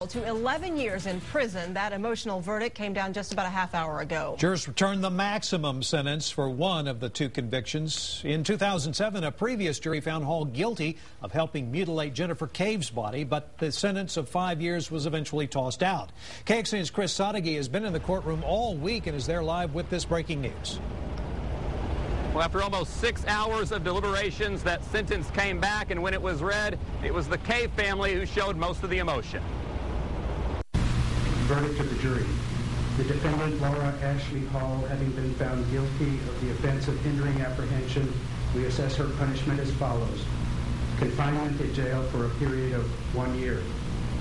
To 11 years in prison. That emotional verdict came down just about a half hour ago. Jurors returned the maximum sentence for one of the two convictions. In 2007, a previous jury found Hall guilty of helping mutilate Jennifer Cave's body, but the sentence of 5 years was eventually tossed out. KXAN's Chris Sadeghi has been in the courtroom all week and is there live with this breaking news. Well, after almost 6 hours of deliberations, that sentence came back, and when it was read, it was the Cave family who showed most of the emotion. Verdict of the jury. The defendant, Laura Ashley Hall, having been found guilty of the offense of hindering apprehension, we assess her punishment as follows. Confinement in jail for a period of 1 year.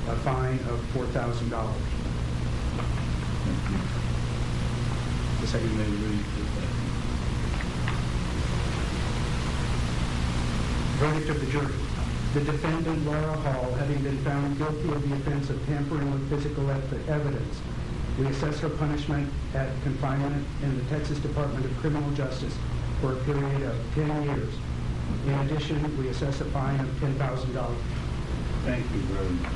A fine of $4,000. The second may read. Verdict of the jury. The defendant, Laura Hall, having been found guilty of the offense of tampering with physical evidence, we assess her punishment at confinement in the Texas Department of Criminal Justice for a period of 10 years. In addition, we assess a fine of $10,000. Thank you very much.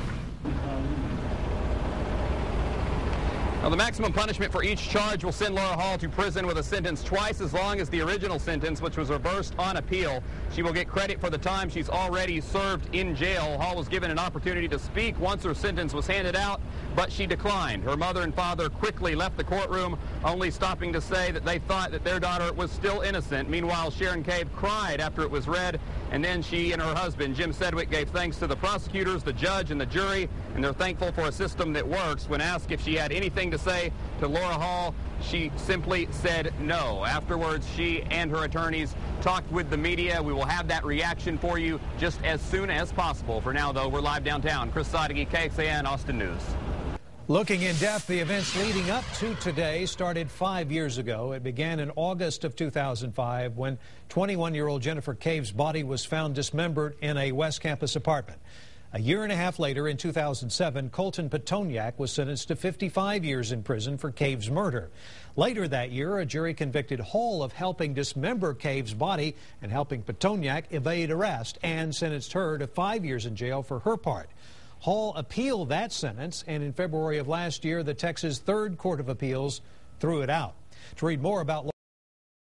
Now, the maximum punishment for each charge will send Laura Hall to prison with a sentence twice as long as the original sentence, which was reversed on appeal. She will get credit for the time she's already served in jail. Hall was given an opportunity to speak once her sentence was handed out, but she declined. Her mother and father quickly left the courtroom, only stopping to say that they thought that their daughter was still innocent. Meanwhile, Sharon Cave cried after it was read, and then she and her husband, Jim Sedgwick, gave thanks to the prosecutors, the judge, and the jury, and they're thankful for a system that works. When asked if she had anything to say to Laura Hall, she simply said no. Afterwards, she and her attorneys talked with the media. We will have that reaction for you just as soon as possible. For now, though, we're live downtown. Chris Sadeghi, KXAN, Austin News. Looking in depth, the events leading up to today started 5 years ago. It began in August of 2005 when 21-year-old Jennifer Cave's body was found dismembered in a West Campus apartment. A year and a half later, in 2007, Colton Petoniak was sentenced to 55 years in prison for Cave's murder. Later that year, a jury convicted Hall of helping dismember Cave's body and helping Petoniak evade arrest and sentenced her to 5 years in jail for her part. Hall appealed that sentence, and in February of last year, the Texas Third Court of Appeals threw it out. To read more about